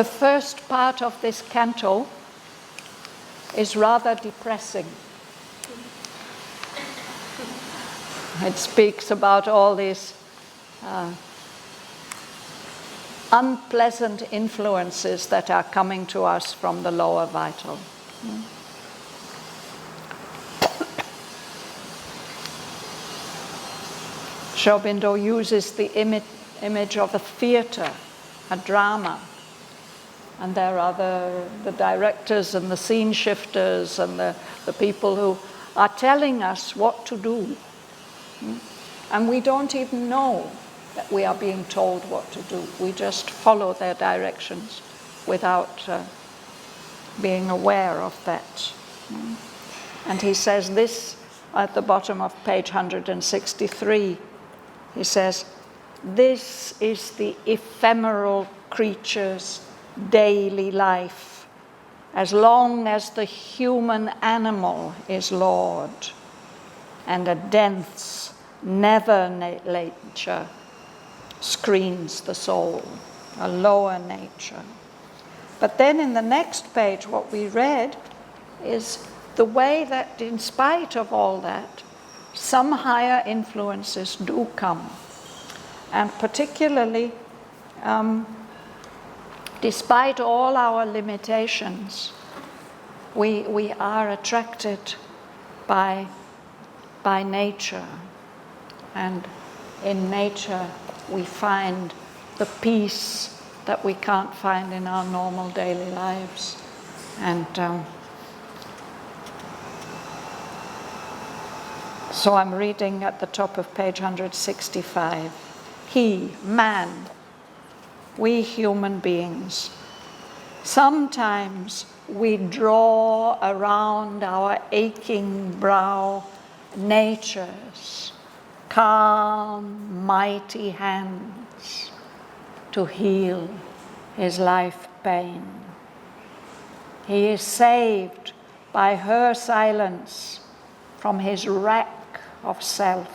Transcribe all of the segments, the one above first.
The first part of this canto is rather depressing. It speaks about all these unpleasant influences that are coming to us from the lower vital. Sri Aurobindo uses the image of a theatre, a drama. And there are the directors and the scene shifters and the people who are telling us what to do. And we don't even know that we are being told what to do. We just follow their directions without being aware of that. And he says this at the bottom of page 163. He says, "This is the ephemeral creature's daily life, as long as the human animal is Lord, and a dense, never nature screens the soul, a lower nature." But then in the next page, what we read is the way that in spite of all that, some higher influences do come. And particularly, despite all our limitations, we are attracted by nature. And in nature, we find the peace that we can't find in our normal daily lives. And so I'm reading at the top of page 165. He, man, we human beings, sometimes we draw around our aching brow nature's calm, mighty hands to heal his life pain. He is saved by her silence from his rack of self.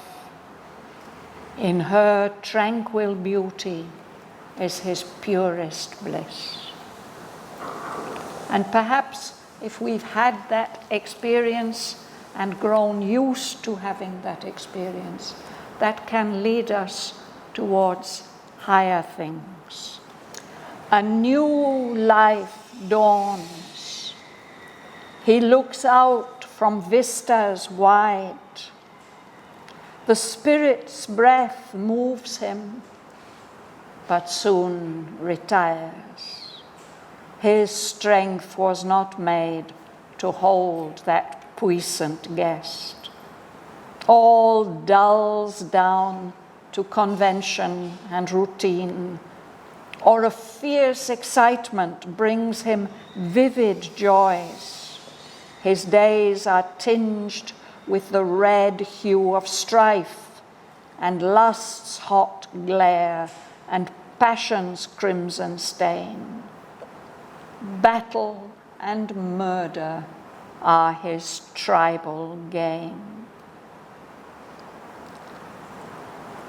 In her tranquil beauty is his purest bliss. And perhaps if we've had that experience and grown used to having that experience, that can lead us towards higher things. A new life dawns. He looks out from vistas wide. The Spirit's breath moves him, but soon retires. His strength was not made to hold that puissant guest. All dulls down to convention and routine, or a fierce excitement brings him vivid joys. His days are tinged with the red hue of strife, and lust's hot glare, and passion's crimson stain. Battle and murder are his tribal game.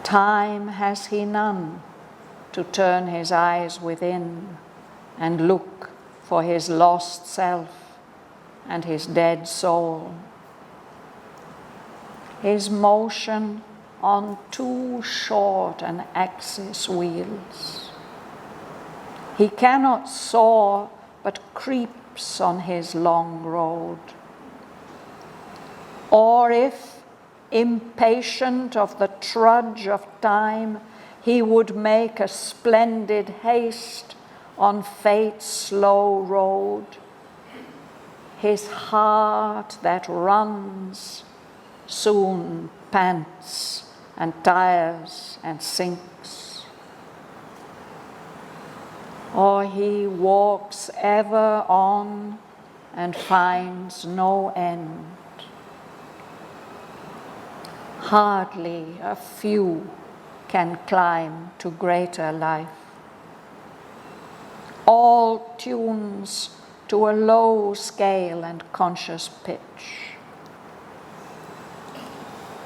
Time has he none to turn his eyes within and look for his lost self and his dead soul. His motion on too short an axis wheels. He cannot soar, but creeps on his long road. Or if, impatient of the trudge of time, he would make a splendid haste on fate's slow road, his heart that runs soon pants and tires and sinks. Or he walks ever on and finds no end. Hardly a few can climb to greater life. All tunes to a low scale and conscious pitch.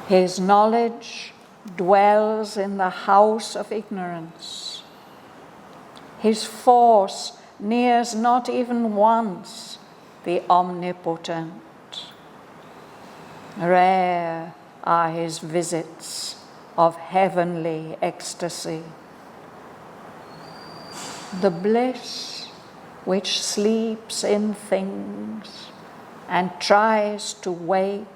His knowledge dwells in the house of ignorance. His force nears not even once the omnipotent. Rare are his visits of heavenly ecstasy. The bliss which sleeps in things and tries to wake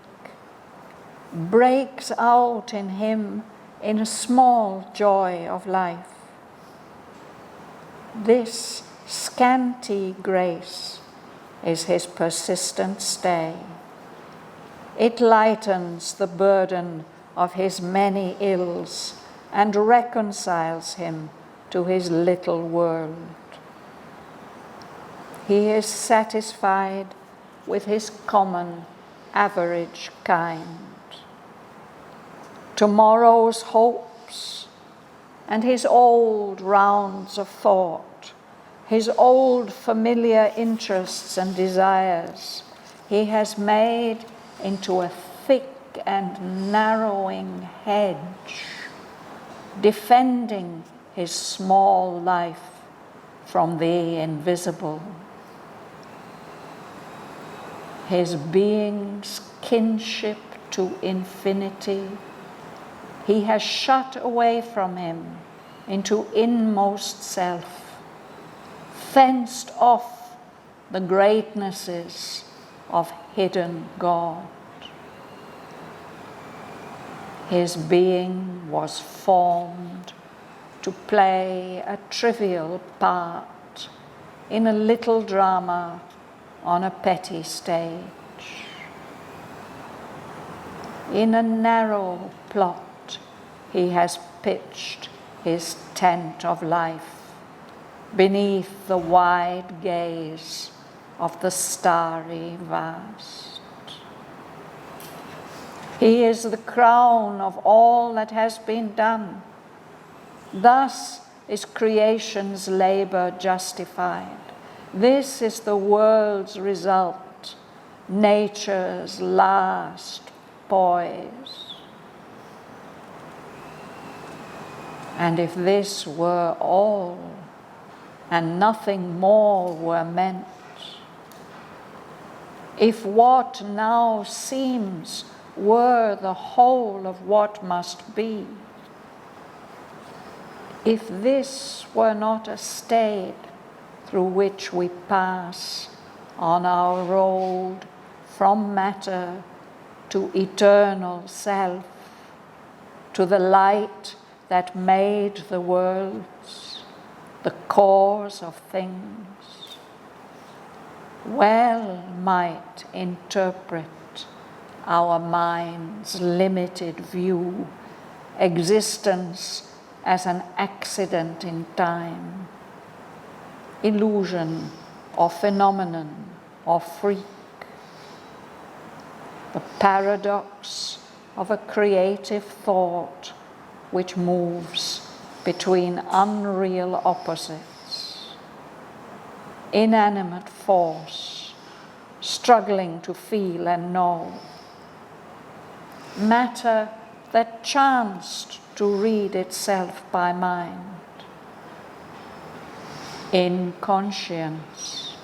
breaks out in him in a small joy of life. This scanty grace is his persistent stay. It lightens the burden of his many ills and reconciles him to his little world. He is satisfied with his common, average kind. Tomorrow's hopes and his old rounds of thought, his old familiar interests and desires, he has made into a thick and narrowing hedge, defending his small life from the invisible. His being's kinship to infinity he has shut away from him into inmost self, fenced off the greatnesses of hidden God. His being was formed to play a trivial part in a little drama on a petty stage. In a narrow plot, he has pitched his tent of life beneath the wide gaze of the starry vast. He is the crown of all that has been done. Thus is creation's labor justified. This is the world's result, nature's last poise. And if this were all, and nothing more were meant, if what now seems were the whole of what must be, if this were not a state through which we pass on our road from matter to eternal self, to the light that made the worlds, the cause of things, well might interpret our mind's limited view existence as an accident in time, illusion or phenomenon or freak, the paradox of a creative thought which moves between unreal opposites, inanimate force struggling to feel and know, matter that chanced to read itself by mind, inconscience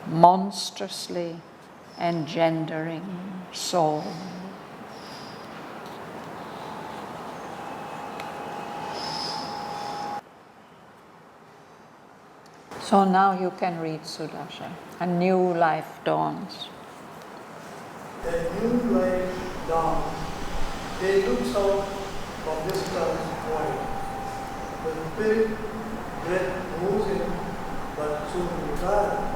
monstrously engendering soul. So now you can read Sudarshan. A new life dawns. A new life dawns. They looks out from distance void. The spirit breath moves in, but soon retires.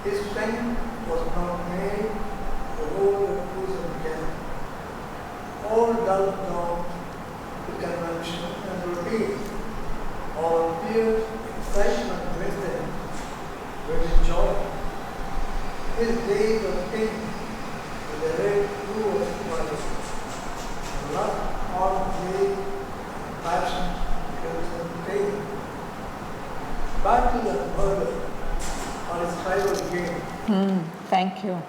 His strength was not made to hold a bosom again. All dull down to convention and routine. All fears, excitement within, with joy. His days of pink with a red blue body. Love all day, passion, guilt and pain. Battle and murder are his tribal game. Thank you.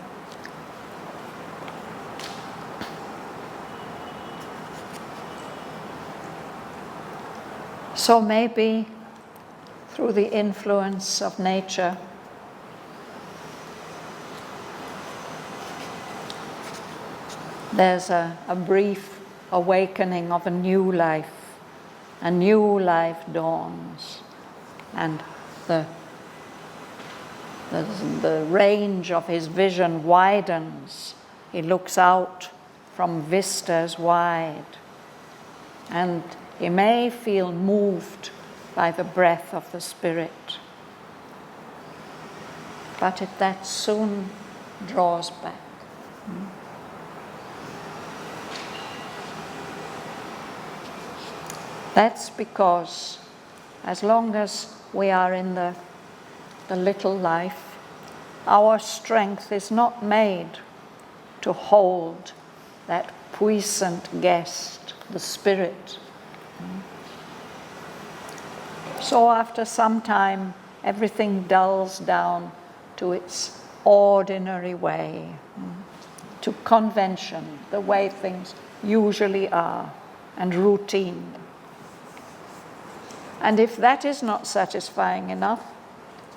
So maybe through the influence of nature. There's a brief awakening of a new life. A new life dawns, and the range of his vision widens. He looks out from vistas wide, and he may feel moved by the breath of the Spirit, but that soon draws back. That's because as long as we are in the little life, our strength is not made to hold that puissant guest, the Spirit. So after some time, everything dulls down to its ordinary way, to convention, the way things usually are, and routine. And if that is not satisfying enough,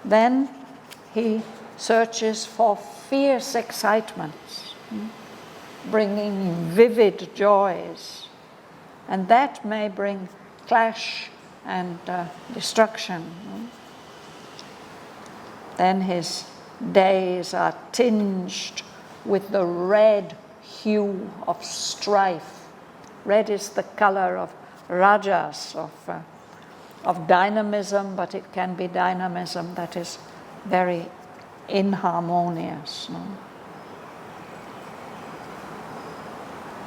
then he searches for fierce excitements, bringing vivid joys. And that may bring clash and destruction. Then his days are tinged with the red hue of strife. Red is the color of rajas, of dynamism, but it can be dynamism that is very inharmonious.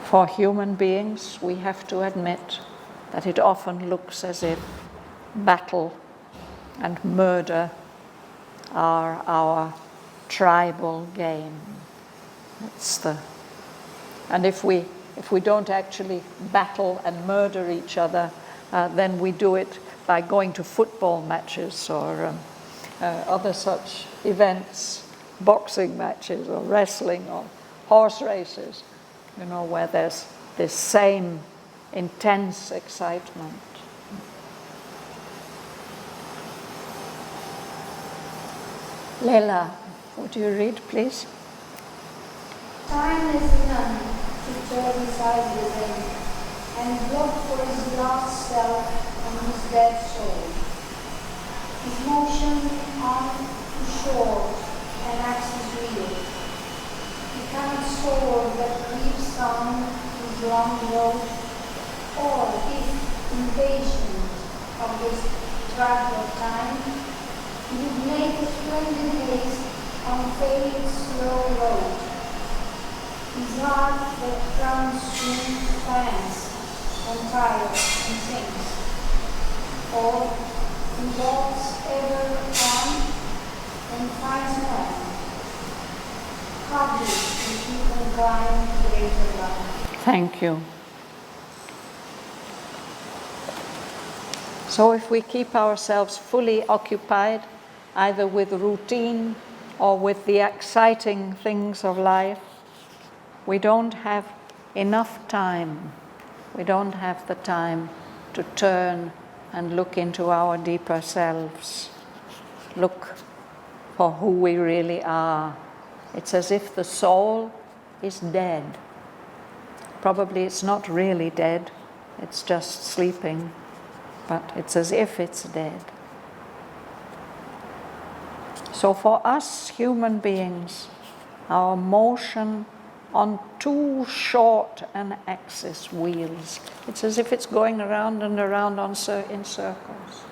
For human beings, we have to admit that it often looks as if battle and murder are our tribal game. And if we don't actually battle and murder each other, then we do it by going to football matches or other such events, boxing matches or wrestling or horse races, where there's this same intense excitement. Leila, would you read, please? Time is none to turn aside within and look for his lost self and his dead soul. His motion on to shore and axis wheel. He cannot soar that creeps on his long road, or if impatient of this track of time, he would make a splendid haste on fate's slow road. His heart that frowns soon pants and tires and sinks, or he walks ever on and finds an end. Hardly if he can climb greater love. Thank you. So if we keep ourselves fully occupied, either with routine or with the exciting things of life, we don't have enough time. We don't have the time to turn and look into our deeper selves, look for who we really are. It's as if the soul is dead. Probably it's not really dead, it's just sleeping, but it's as if it's dead. So for us human beings, our motion on two short and axis wheels, it's as if it's going around and around in circles.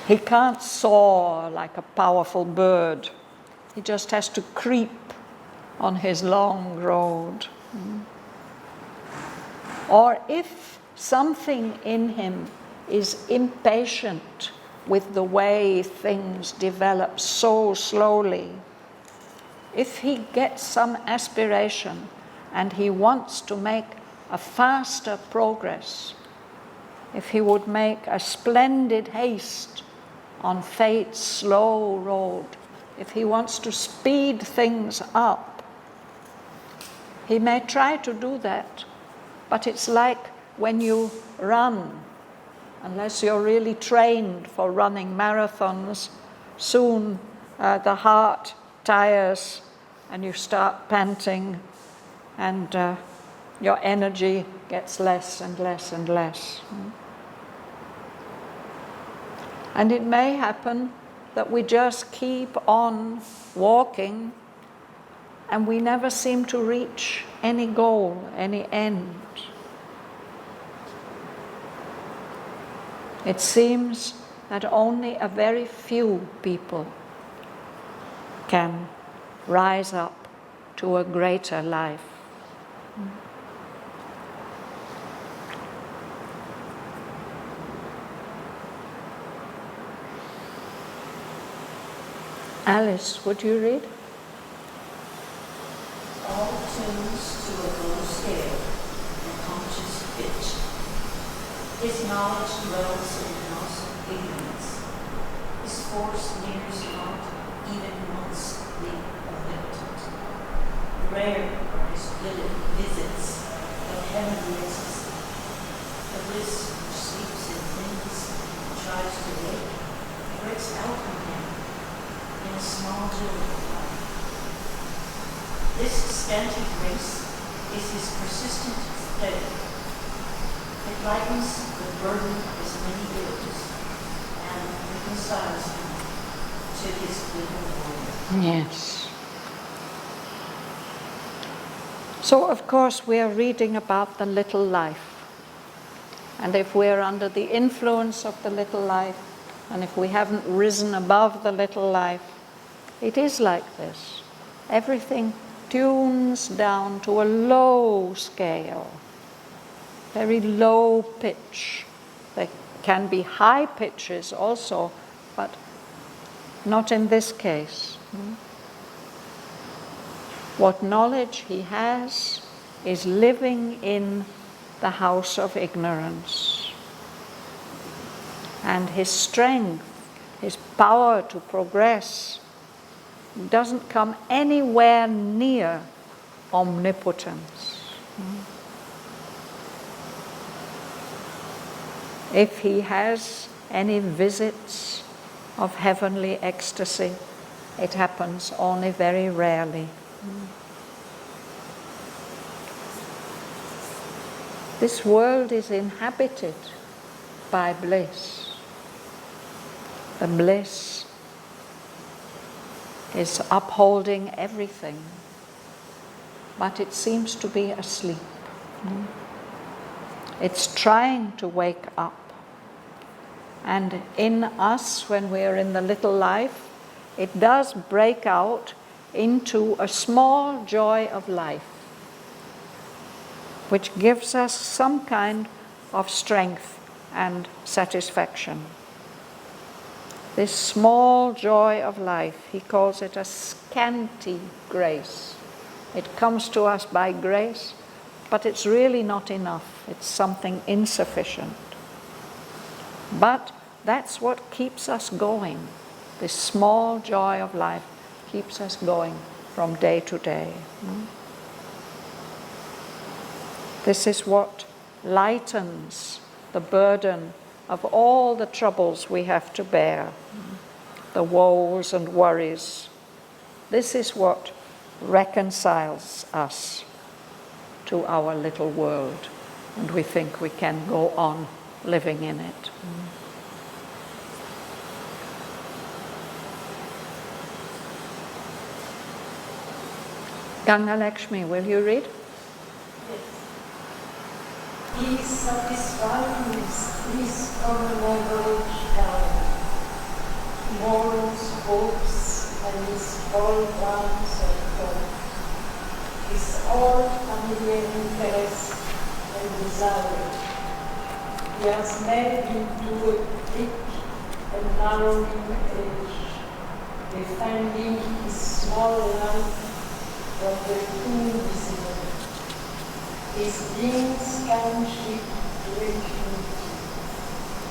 He can't soar like a powerful bird. He just has to creep on his long road. Or if something in him is impatient with the way things develop so slowly, if he gets some aspiration and he wants to make a faster progress, if he would make a splendid haste on fate's slow road, if he wants to speed things up, he may try to do that, but it's like when you run, unless you're really trained for running marathons, soon the heart tires and you start panting, and your energy gets less and less and less. And it may happen that we just keep on walking and we never seem to reach any goal, any end. It seems that only a very few people can rise up to a greater life. Alice, would you read? All tunes to a low scale and conscious pitch. His knowledge dwells in the house of ignorance. His force nears not even once the omnipotent. Rare are his visits of heavenly ecstasy. The bliss which sleeps in things and tries to wake breaks out from him in a small joy of life. This scanty grace is his persistent thread. It lightens the burden of his many ills and reconciles him to his little world. Yes. So, of course, we are reading about the little life. And if we're under the influence of the little life, and if we haven't risen above the little life, it is like this. Everything tunes down to a low scale, very low pitch. There can be high pitches also, but not in this case. What knowledge he has is living in the house of ignorance. And his strength, his power to progress, doesn't come anywhere near omnipotence. If he has any visits of heavenly ecstasy, it happens only very rarely. This world is inhabited by bliss. The bliss is upholding everything, but it seems to be asleep. It's trying to wake up. And in us, when we're in the little life, it does break out into a small joy of life, which gives us some kind of strength and satisfaction. This small joy of life, he calls it a scanty grace. It comes to us by grace, but it's really not enough. It's something insufficient. But that's what keeps us going. This small joy of life keeps us going from day to day. This is what lightens the burden of all the troubles we have to bear, the woes and worries. This is what reconciles us to our little world, and we think we can go on living in it. Ganga Lakshmi, will you read? He satisfies his unknowledge element, morals, hopes, and his all plans of thought, his all familiar interest and desire. He has made into a thick and narrowing edge, defending his small life from the too visible. His wings can shift to infinity.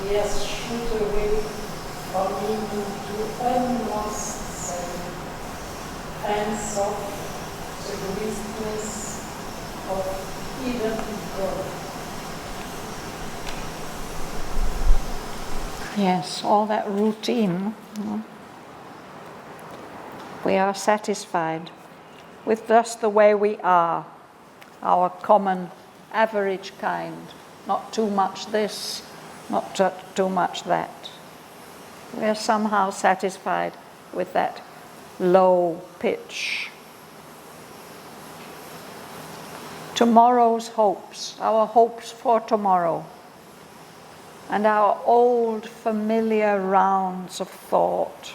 He has shoot away from me into unlost sun, and soft to the witness of hidden God. Yes, all that routine. We are satisfied with just the way we are, our common average kind. Not too much this, not too much that. We are somehow satisfied with that low pitch. Tomorrow's hopes, our hopes for tomorrow, and our old familiar rounds of thought.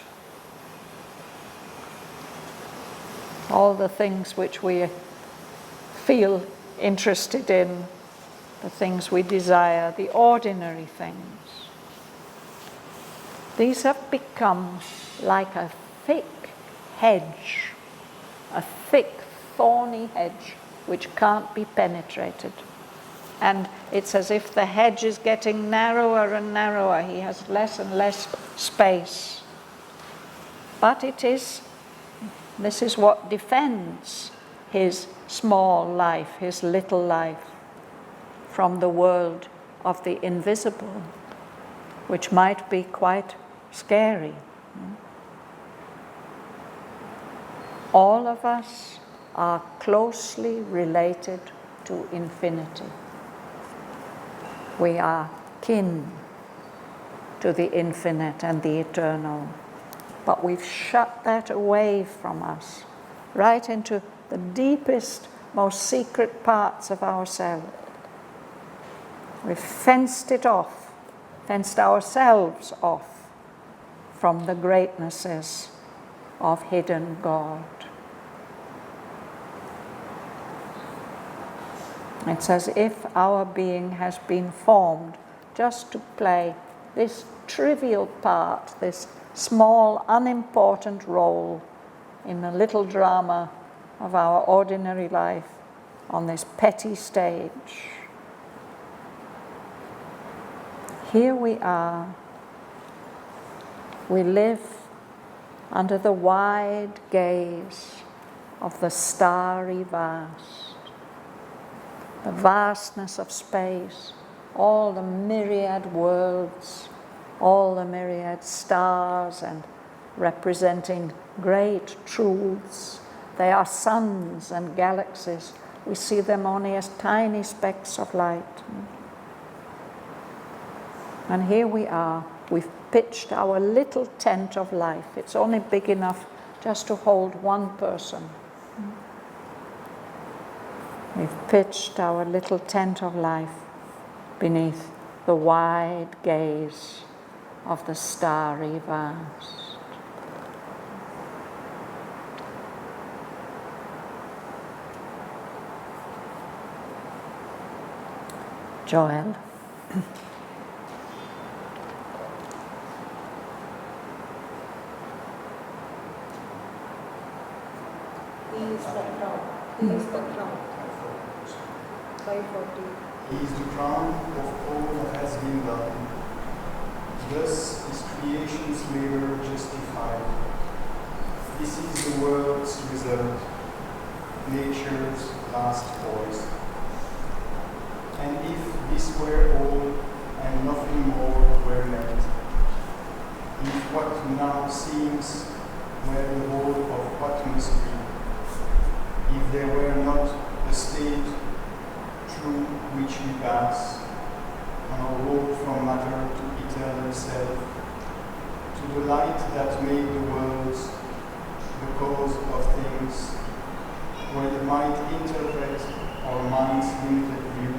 All the things which we feel interested in, the things we desire, the ordinary things. These have become like a thick hedge, a thick, thorny hedge which can't be penetrated. And it's as if the hedge is getting narrower and narrower. He has less and less space. But this is what defends his small life, his little life, from the world of the invisible, which might be quite scary. All of us are closely related to infinity. We are kin to the infinite and the eternal. But we've shut that away from us, right into the deepest, most secret parts of ourselves. We've fenced it off, fenced ourselves off from the greatnesses of hidden God. It's as if our being has been formed just to play this trivial part, this small, unimportant role in the little drama of our ordinary life on this petty stage. Here we are. We live under the wide gaze of the starry vast. The vastness of space, all the myriad worlds, all the myriad stars and representing great truths. They are suns and galaxies. We see them only as tiny specks of light. And here we are. We've pitched our little tent of life. It's only big enough just to hold one person. We've pitched our little tent of life beneath the wide gaze of the starry vast. Joel. He is the crown. He is the crown. 540. He is the crown of all that has been done. Thus is creation's labor justified. This is the world's result, nature's last voice. And if this were all, and nothing more were meant, if what now seems were the whole of what must be, if there were not a state through which we pass, on our road from matter to eternal self, to the light that made the worlds, the cause of things, where it might interpret our mind's limited view,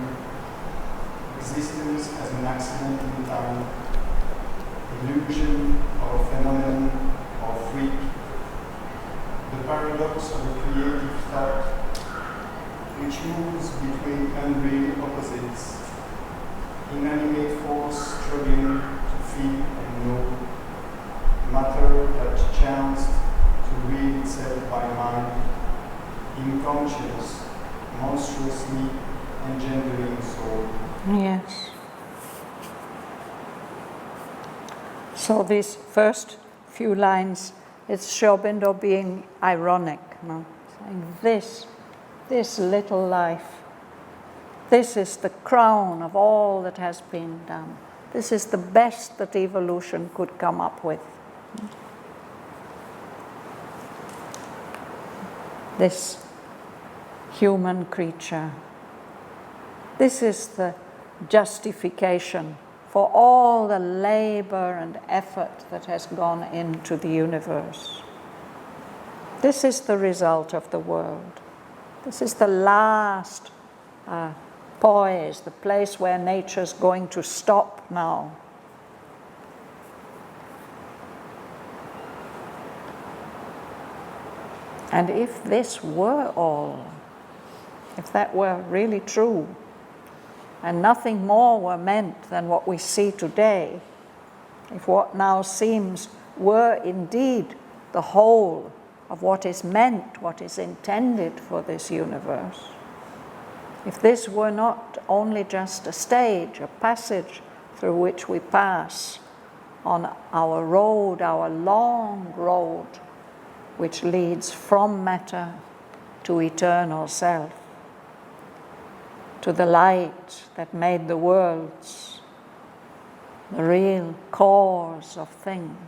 existence as an accident in time, illusion or phenomenon or freak, the paradox of a creative thought, which moves between unreal opposites, inanimate force struggling to feel and know, matter that chanced to read itself by mind, unconscious, monstrously engendering soul. Yes. So these first few lines, it's Sri Aurobindo being ironic, no? Saying this little life, this is the crown of all that has been done. This is the best that evolution could come up with. This human creature. This is the justification for all the labor and effort that has gone into the universe. This is the result of the world. This is the last poise, the place where nature's going to stop now. And if this were all, if that were really true, and nothing more were meant than what we see today, if what now seems were indeed the whole of what is meant, what is intended for this universe, if this were not only just a stage, a passage through which we pass on our road, our long road, which leads from matter to eternal self, to the light that made the worlds, the real cause of things.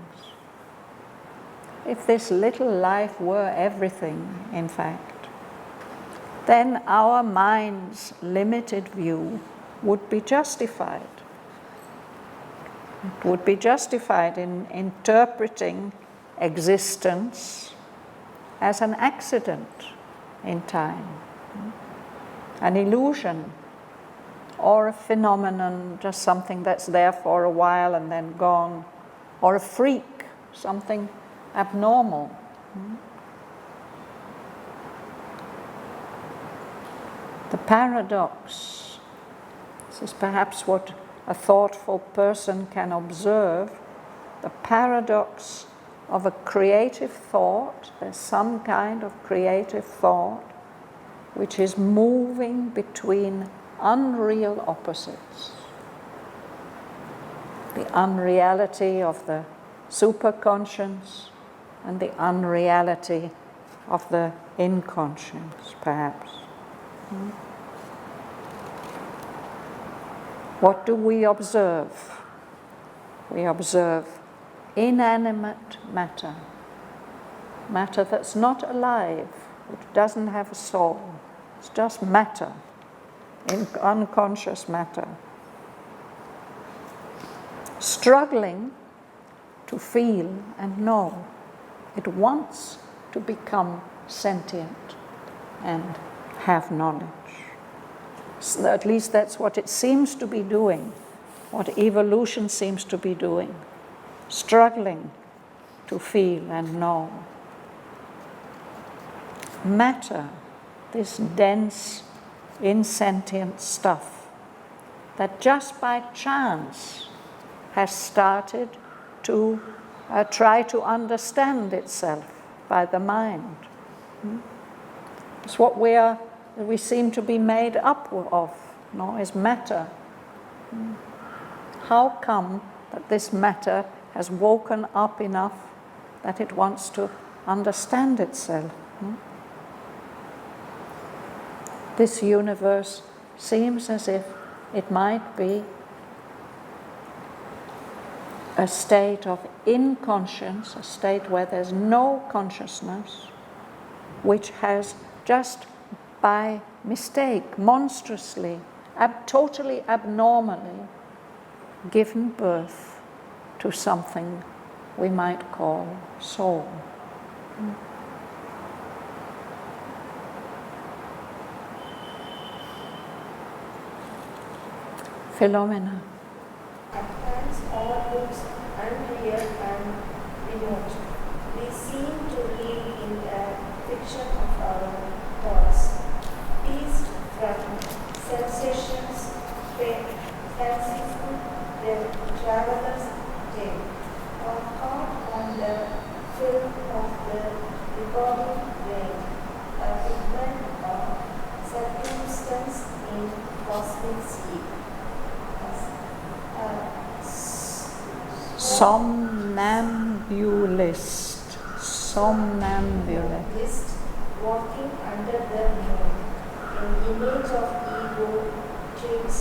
If this little life were everything, in fact, then our mind's limited view would be justified. It would be justified in interpreting existence as an accident in time, an illusion, or a phenomenon, just something that's there for a while and then gone, or a freak, something abnormal. The paradox, this is perhaps what a thoughtful person can observe, the paradox of a creative thought. There's some kind of creative thought which is moving between unreal opposites. The unreality of the superconscious and the unreality of the inconscious, perhaps. What do we observe? We observe inanimate matter, matter that's not alive, which doesn't have a soul. It's just matter, unconscious matter, struggling to feel and know. It wants to become sentient and have knowledge. So at least that's what it seems to be doing, what evolution seems to be doing, struggling to feel and know. Matter, this dense, insentient stuff that just by chance has started to try to understand itself by the mind. It's what we seem to be made up of, is matter. How come that this matter has woken up enough that it wants to understand itself? This universe seems as if it might be a state of inconscience, a state where there's no consciousness, which has just by mistake, monstrously, totally abnormally, given birth to something we might call soul. Philomena. At times all looks unreal and remote. We seem to live in a fiction of our thoughts, pieced from sensations, fanciful, the traveler's tale, or caught on the film of the recording brain, a figment of circumstance in cosmic sleep. Somnambulist. Walking under the moon, an image of ego trips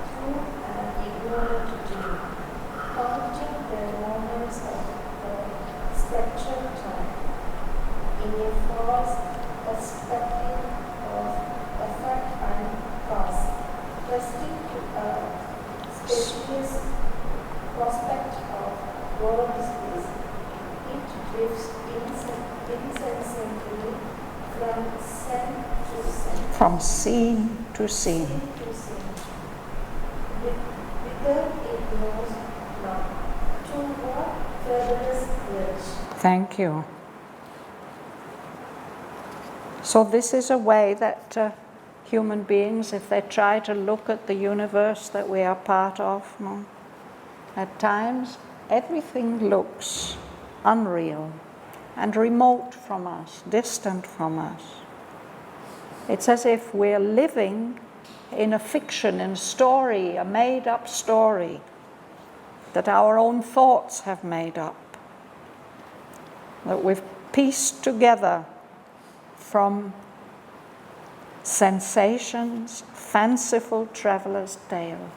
through an ignorant dream. was a spectrum of effect and cause, resting to a spacious prospect of world space. It drifts incessantly from scene to scene. From scene to scene. Whither it knows not, to what furthest bridge. Thank you. So this is a way that human beings, if they try to look at the universe that we are part of, no? At times everything looks unreal and remote from us, distant from us. It's as if we're living in a fiction, in a story, a made-up story that our own thoughts have made up, that we've pieced together from sensations, fanciful traveler's tale.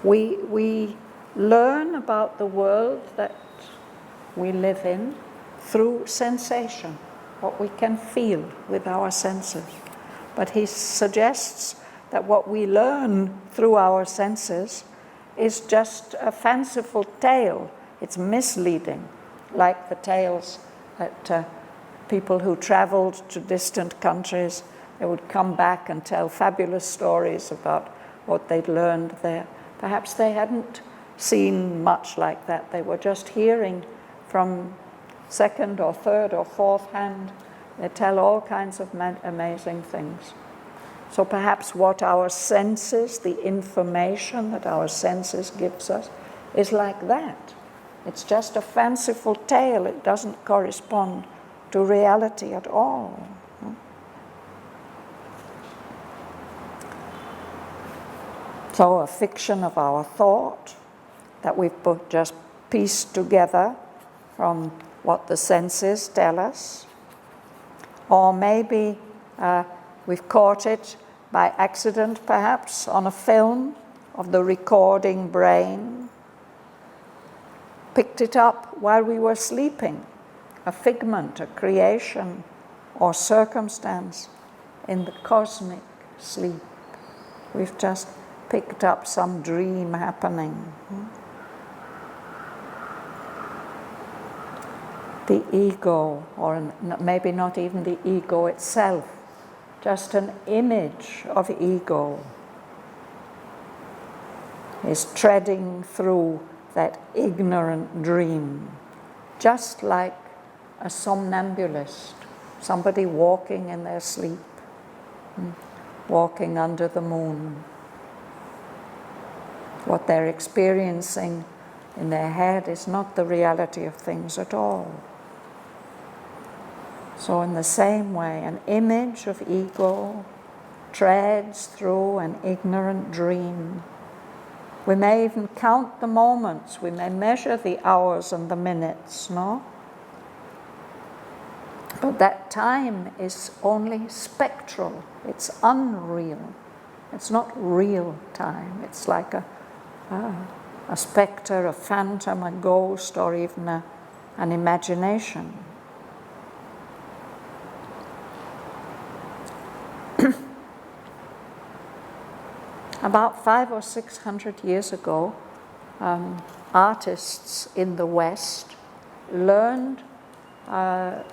We learn about the world that we live in through sensation, what we can feel with our senses. But he suggests that what we learn through our senses is just a fanciful tale. It's misleading, like the tales that people who traveled to distant countries, they would come back and tell fabulous stories about what they'd learned there. Perhaps they hadn't seen much like that. They were just hearing from second or third or fourth hand. They tell all kinds of amazing things. So perhaps what our senses, the information that our senses gives us, is like that. It's just a fanciful tale. It doesn't correspond to reality at all. So a fiction of our thought that we've just pieced together from what the senses tell us. Or maybe we've caught it by accident, perhaps, on a film of the recording brain, picked it up while we were sleeping, a figment, a creation, or circumstance in the cosmic sleep. We've just picked up some dream happening. The ego, or maybe not even the ego itself, just an image of ego, is treading through that ignorant dream, just like a somnambulist, somebody walking in their sleep, walking under the moon. What they're experiencing in their head is not the reality of things at all. So in the same way, an image of ego treads through an ignorant dream. We may even count the moments, we may measure the hours and the minutes, no? But that time is only spectral, it's unreal. It's not real time, it's like a spectre, a phantom, a ghost, or even an imagination. About 500 or 600 years ago, artists in the West learned to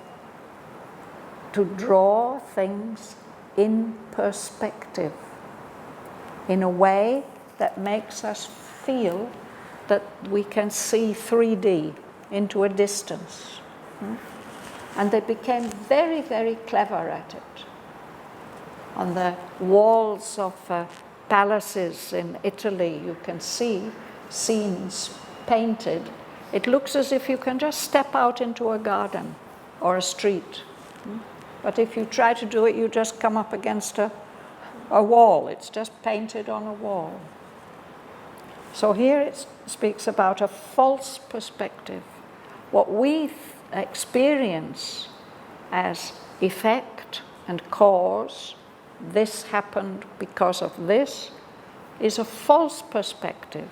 draw things in perspective, in a way that makes us feel that we can see 3D into a distance. And they became very, very clever at it. On the walls of palaces in Italy, you can see scenes painted. It looks as if you can just step out into a garden or a street. But if you try to do it, you just come up against a wall. It's just painted on a wall. So here it speaks about a false perspective. What we experience as effect and cause, this happened because of this, is a false perspective.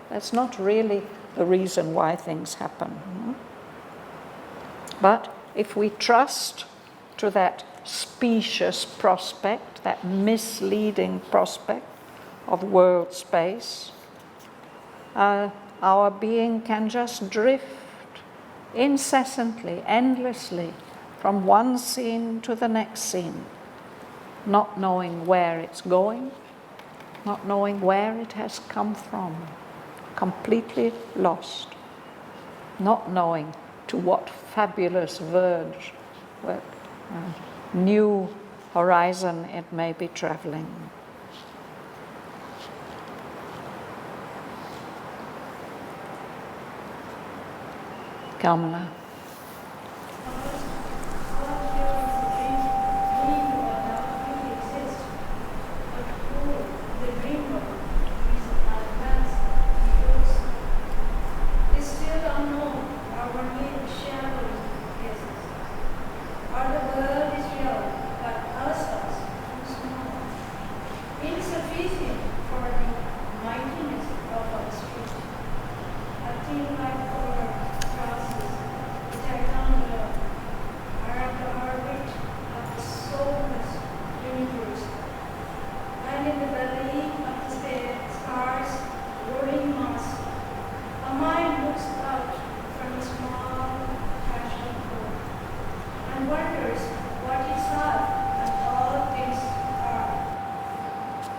That's not really the reason why things happen. But if we trust to that specious prospect, that misleading prospect of world space, our being can just drift incessantly, endlessly, from one scene to the next scene, not knowing where it's going, not knowing where it has come from, completely lost, not knowing to what fabulous verge, what new horizon it may be traveling. Kamala.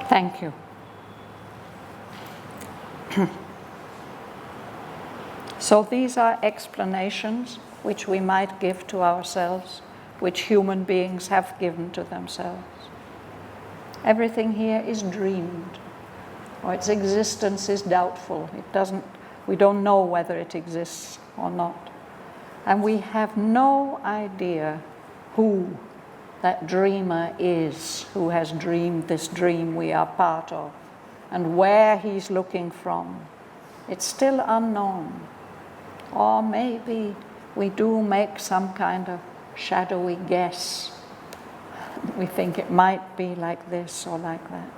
Thank you. So these are explanations which we might give to ourselves, which human beings have given to themselves. Everything here is dreamed, or its existence is doubtful. We don't know whether it exists or not. And we have no idea who that dreamer is, who has dreamed this dream we are part of, and where he's looking from. It's still unknown. Or maybe we do make some kind of shadowy guess. We think it might be like this or like that.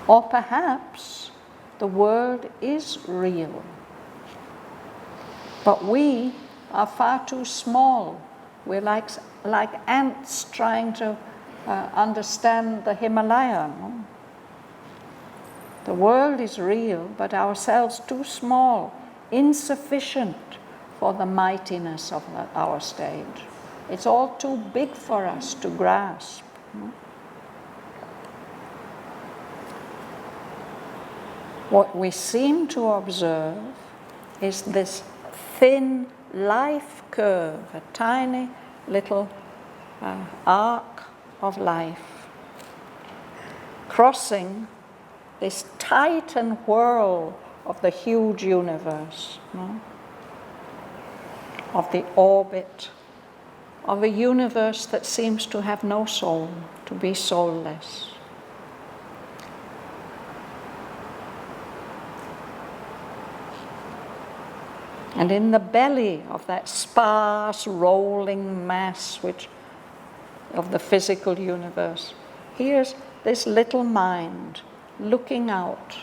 Or perhaps the world is real, but we are far too small. We're like ants trying to understand the Himalaya. No? The world is real, but ourselves too small, insufficient for the mightiness of our stage. It's all too big for us to grasp. No? What we seem to observe is this thin life curve, a tiny little arc of life, crossing this titan whirl of the huge universe, no? Of the orbit of a universe that seems to have no soul, to be soulless. And in the belly of that sparse, rolling mass of the physical universe, here's this little mind looking out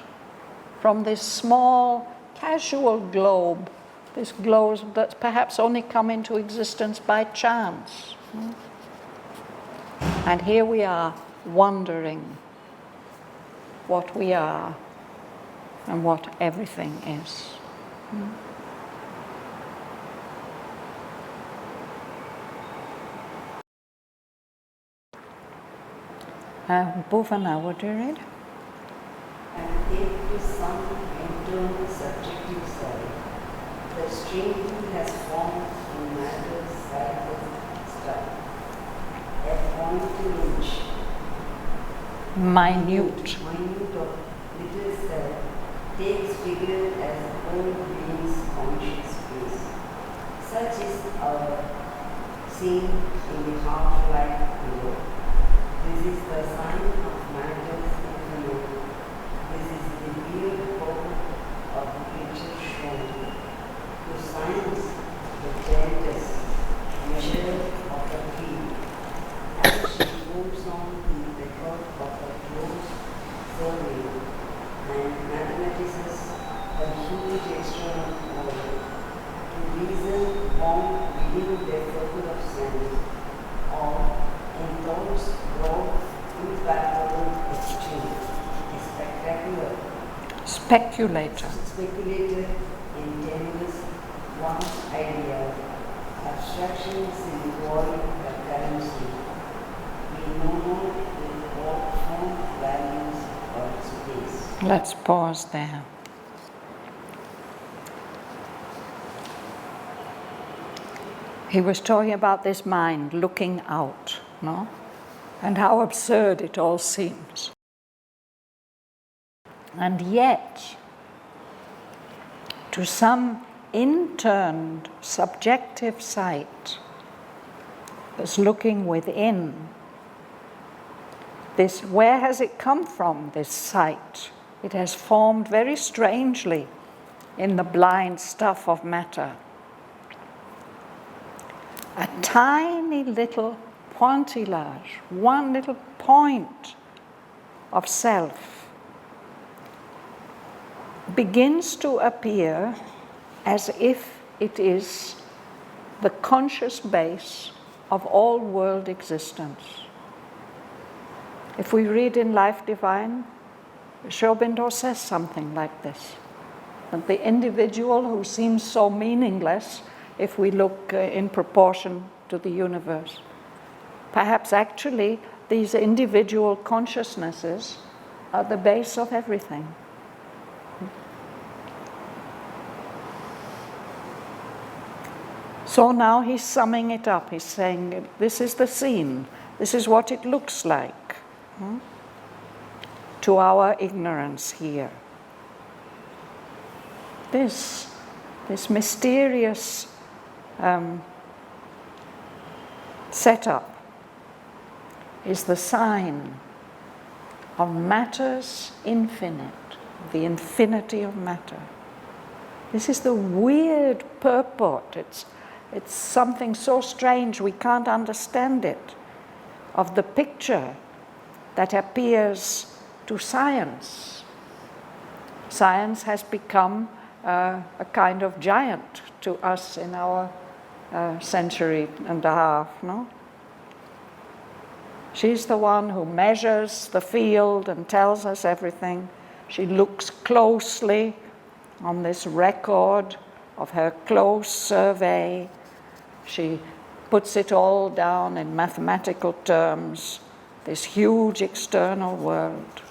from this small, casual globe, this globe that's perhaps only come into existence by chance. And here we are, wondering what we are and what everything is. Bhuvana, would you read? And take to some internal subjective side, the string has formed in matter side of stuff. A point inch, minute of little cell, takes figure as a whole being's conscious space. Such is our scene in the half-light below. This is the sign of matter's infinite. This is the real hope of the creature shown. To science, the greatest measure of the field. As she moves on in the record of the close survey and mathematicians the huge external world, to reason, warm speculator. Speculator entangles one's idea. Abstractions in the void of currency. We no more with all form, values, or space. Let's pause there. He was talking about this mind looking out, no? And how absurd it all seems. And yet, to some interned subjective sight that's looking within, this, where has it come from, this sight? It has formed very strangely in the blind stuff of matter. A tiny little pointillage, one little point of self begins to appear as if it is the conscious base of all world existence. If we read in Life Divine, Sri Aurobindo says something like this, that the individual who seems so meaningless if we look in proportion to the universe, perhaps actually these individual consciousnesses are the base of everything. So now he's summing it up. He's saying, this is the scene. This is what it looks like to our ignorance here. This mysterious setup is the sign of matter's infinite, the infinity of matter. This is the weird purport. It's something so strange we can't understand it, of the picture that appears to science. Science has become a kind of giant to us in our century and a half, no? She's the one who measures the field and tells us everything. She looks closely on this record of her close survey. She puts it all down in mathematical terms, this huge external world.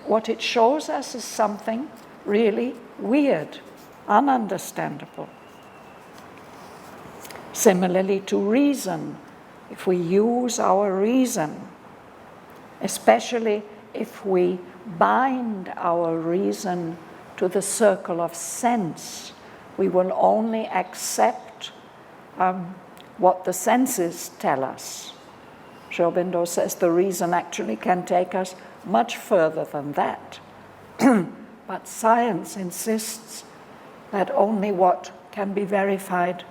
What it shows us is something really weird, ununderstandable. Similarly to reason, if we use our reason, especially if we bind our reason to the circle of sense, we will only accept what the senses tell us. Sri Aurobindo says the reason actually can take us much further than that. But science insists that only what can be verified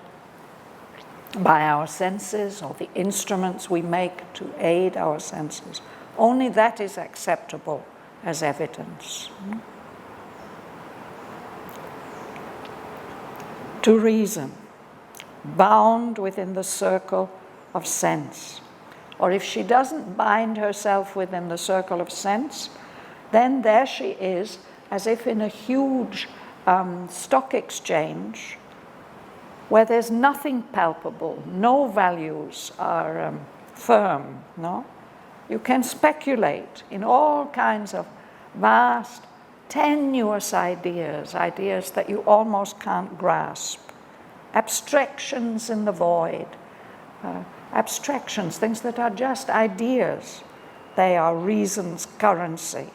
by our senses or the instruments we make to aid our senses, only that is acceptable as evidence. To reason, bound within the circle of sense. Or if she doesn't bind herself within the circle of sense, then there she is, as if in a huge stock exchange where there's nothing palpable, no values are firm, no? You can speculate in all kinds of vast, tenuous ideas that you almost can't grasp, abstractions in the void, abstractions, things that are just ideas. They are reason's currency.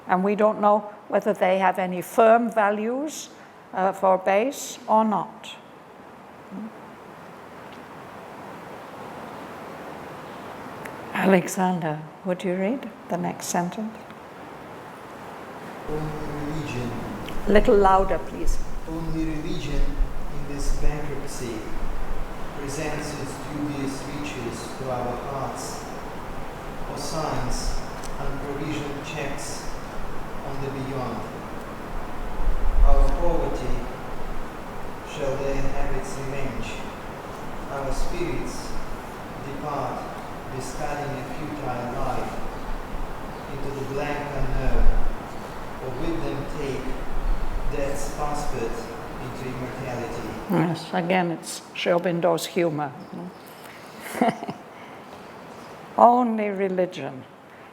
And we don't know whether they have any firm values for base or not. Alexander, would you read the next sentence? Only religion. A little louder, please. Only religion in this bankruptcy presents its dubious riches to our hearts, for science and provision checks on the beyond. Our poverty shall then have its revenge. Our spirits depart, discarding a futile life, into the blank transferred into immortality. Yes, again, it's Sri Aurobindo's humor. Only religion.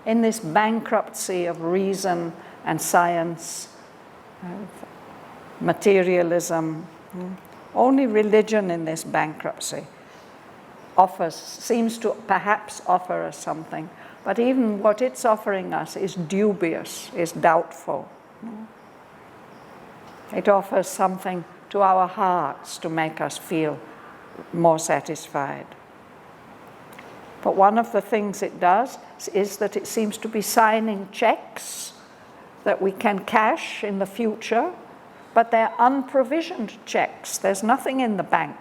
In this bankruptcy of reason and science, materialism, only religion in this bankruptcy seems to perhaps offer us something, but even what it's offering us is dubious, is doubtful. It offers something to our hearts to make us feel more satisfied. But one of the things it does is that it seems to be signing checks that we can cash in the future, but they're unprovisioned checks. There's nothing in the bank.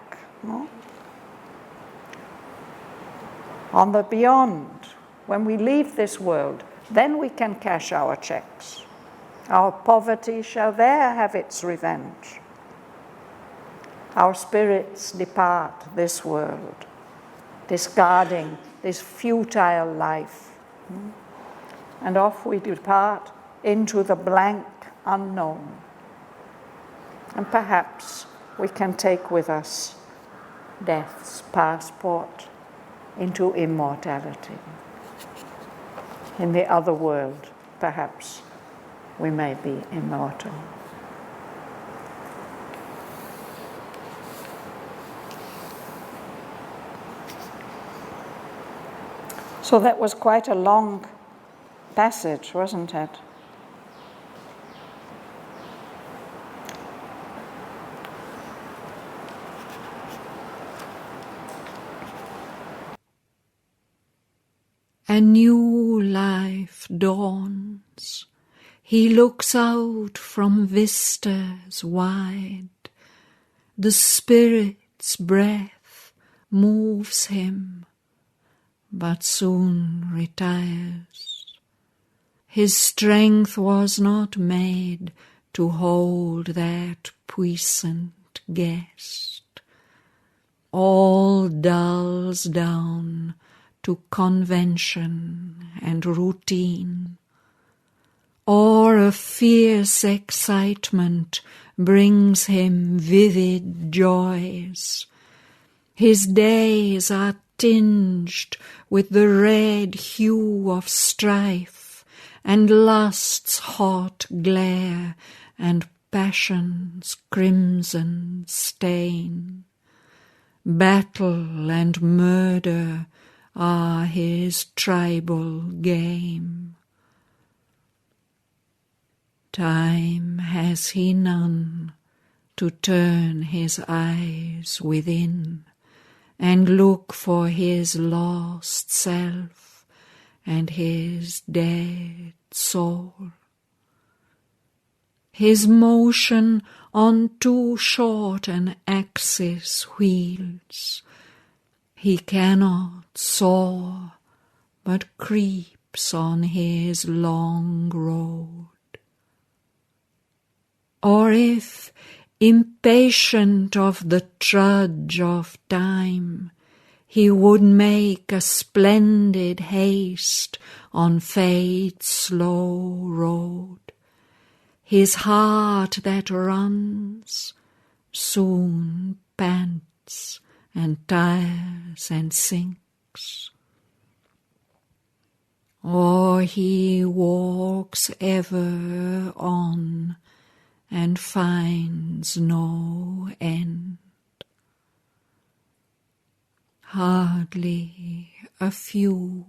On the beyond, when we leave this world, then we can cash our checks. Our poverty shall there have its revenge. Our spirits depart this world, discarding this futile life. And off we depart into the blank unknown. And perhaps we can take with us death's passport into immortality. In the other world, perhaps we may be immortal. So that was quite a long passage, wasn't it? A new life dawns. He looks out from vistas wide. The Spirit's breath moves him, but soon retires. His strength was not made to hold that puissant guest. All dulls down to convention and routine, or a fierce excitement brings him vivid joys. His days are tinged with the red hue of strife, and lust's hot glare, and passion's crimson stain. Battle and murder are his tribal game. Time has he none to turn his eyes within, and look for his lost self and his dead soul. His motion on too short an axis wheels. He cannot soar, but creeps on his long road. Or if, impatient of the trudge of time, he would make a splendid haste on fate's slow road, his heart that runs soon pants and tires and sinks. Or he walks ever on and finds no end. Hardly a few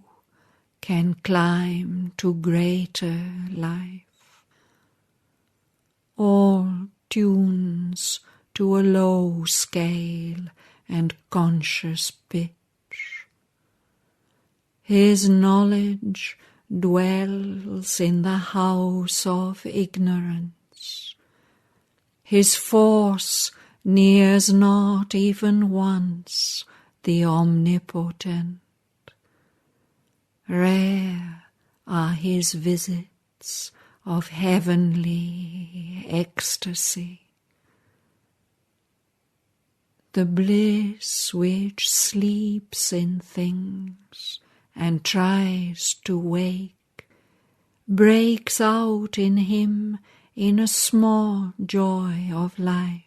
can climb to greater life. All tunes to a low scale and conscious pitch. His knowledge dwells in the house of ignorance. His force nears not even once the omnipotent. Rare are his visits of heavenly ecstasy. The bliss which sleeps in things and tries to wake breaks out in him in a small joy of life.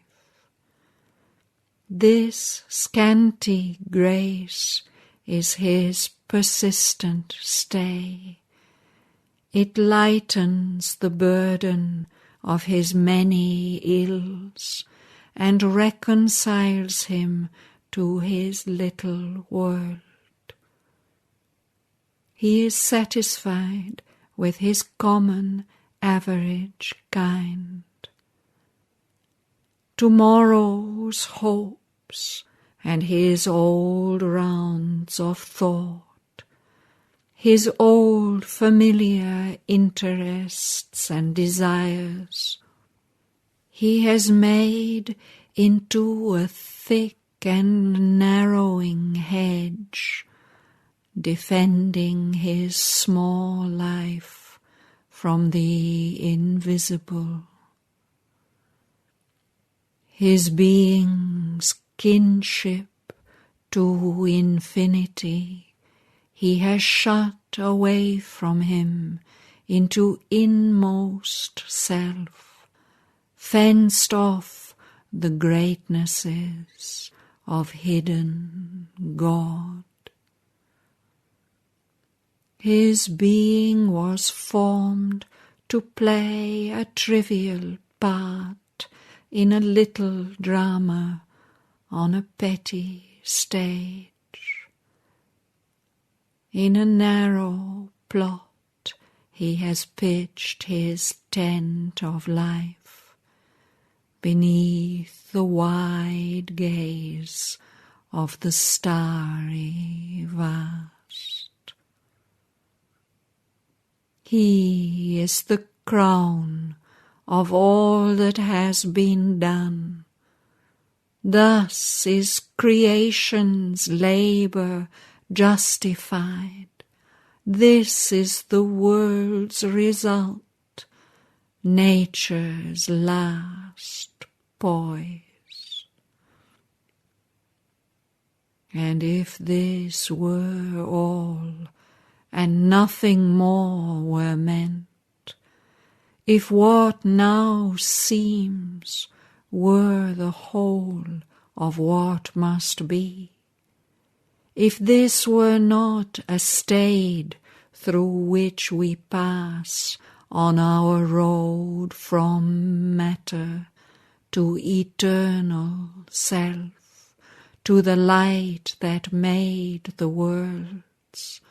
This scanty grace is his persistent stay. It lightens the burden of his many ills and reconciles him to his little world. He is satisfied with his common average kind. Tomorrow's hopes and his old rounds of thought, his old familiar interests and desires, he has made into a thick and narrowing hedge, defending his small life from the invisible. His being's kinship to infinity he has shut away from him into inmost self, fenced off the greatnesses of hidden God. His being was formed to play a trivial part in a little drama on a petty stage. In a narrow plot he has pitched his tent of life beneath the wide gaze of the starry vast. He is the crown of all that has been done. Thus is creation's labor justified. This is the world's result, nature's last poise. And if this were all, and nothing more were meant, if what now seems were the whole of what must be, if this were not a stade through which we pass on our road from matter to eternal self, to the light that made the worlds,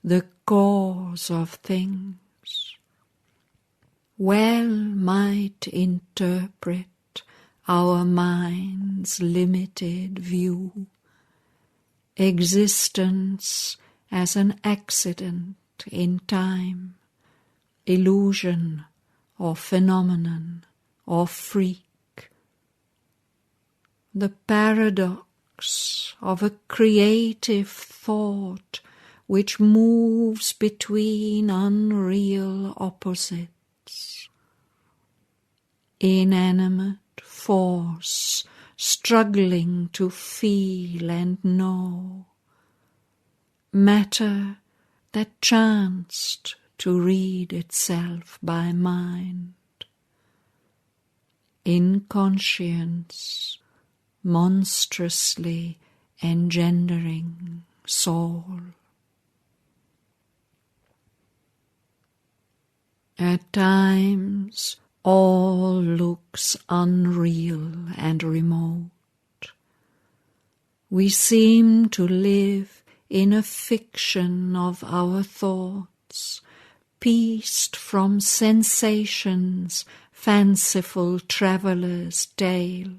the cause of things, well might interpret our mind's limited view existence as an accident in time, illusion or phenomenon or freak, the paradox of a creative thought which moves between unreal opposites, inanimate force struggling to feel and know, matter that chanced to read itself by mind, inconscience monstrously engendering soul. At times all looks unreal and remote. We seem to live in a fiction of our thoughts, pieced from sensation's fanciful traveller's tale,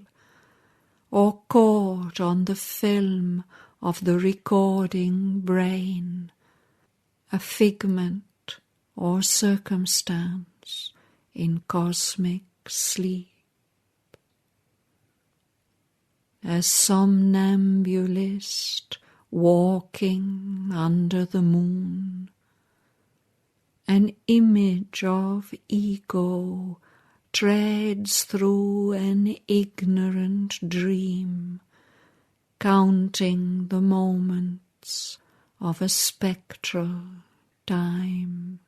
or caught on the film of the recording brain, a figment or circumstance in cosmic sleep. A somnambulist walking under the moon, an image of ego treads through an ignorant dream, counting the moments of a spectral time.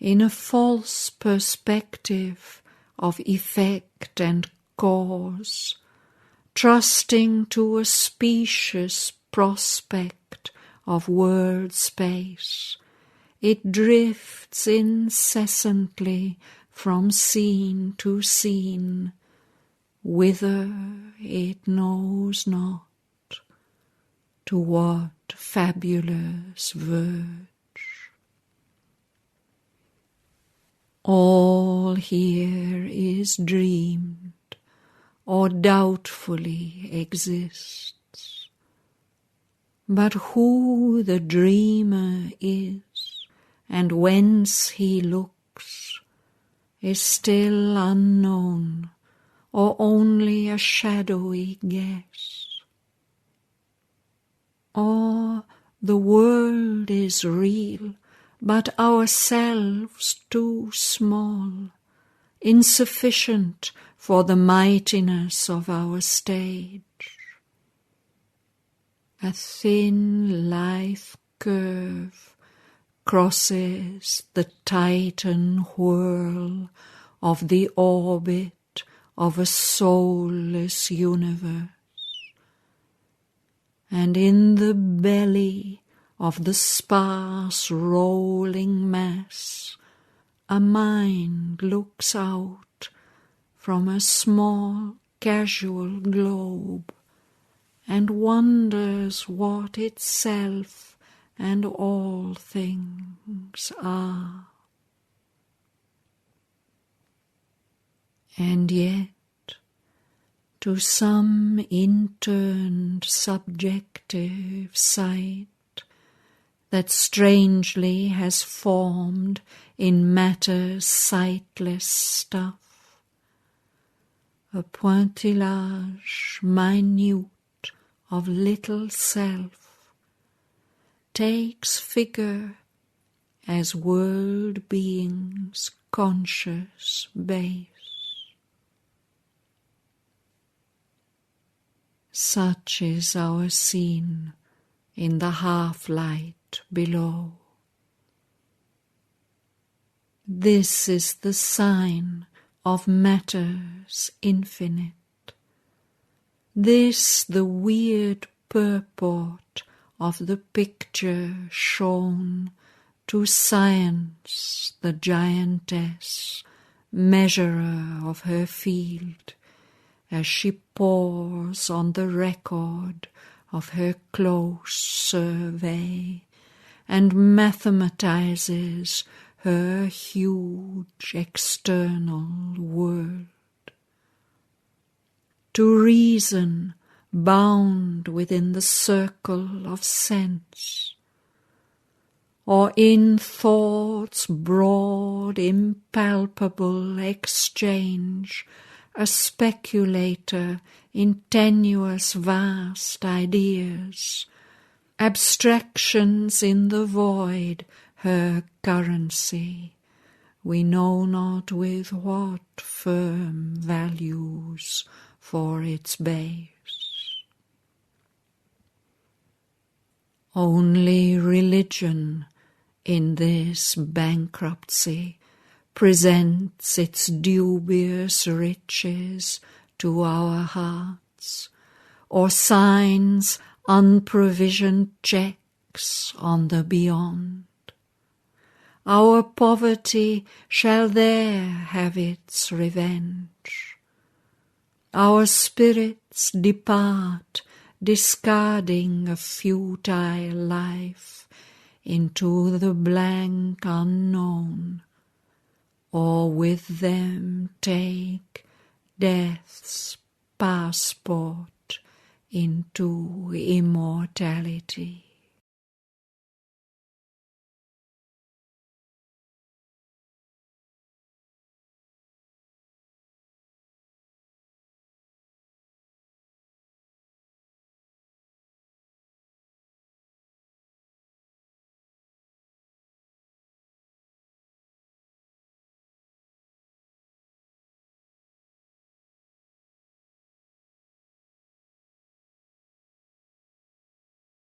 in a false perspective of effect and cause, trusting to a specious prospect of world space, it drifts incessantly from scene to scene, whither it knows not, to what fabulous verge. All here is dreamed, or doubtfully exists. But who the dreamer is, and whence he looks, is still unknown, or only a shadowy guess. Or the world is real, but ourselves too small, insufficient for the mightiness of our stage. A thin, lithe curve crosses the Titan whirl of the orbit of a soulless universe, and in the belly of the sparse rolling mass a mind looks out from a small casual globe and wonders what itself and all things are. And yet, to some interned subjective sight that strangely has formed in matter's sightless stuff, a pointillage minute of little self takes figure as world being's conscious base. Such is our scene in the half-light below. This is the sign of matter's infinite. This the weird purport of the picture shown to science, the giantess, measurer of her field, as she pores on the record of her close survey and mathematizes her huge external world. To reason bound within the circle of sense, or in thought's broad impalpable exchange, a speculator in tenuous vast ideas, abstractions in the void her currency, we know not with what firm values for its base. Only religion in this bankruptcy presents its dubious riches to our hearts, or signs unprovisioned checks on the beyond. Our poverty shall there have its revenge. Our spirits depart, discarding a futile life into the blank unknown, or with them take death's passport into immortality.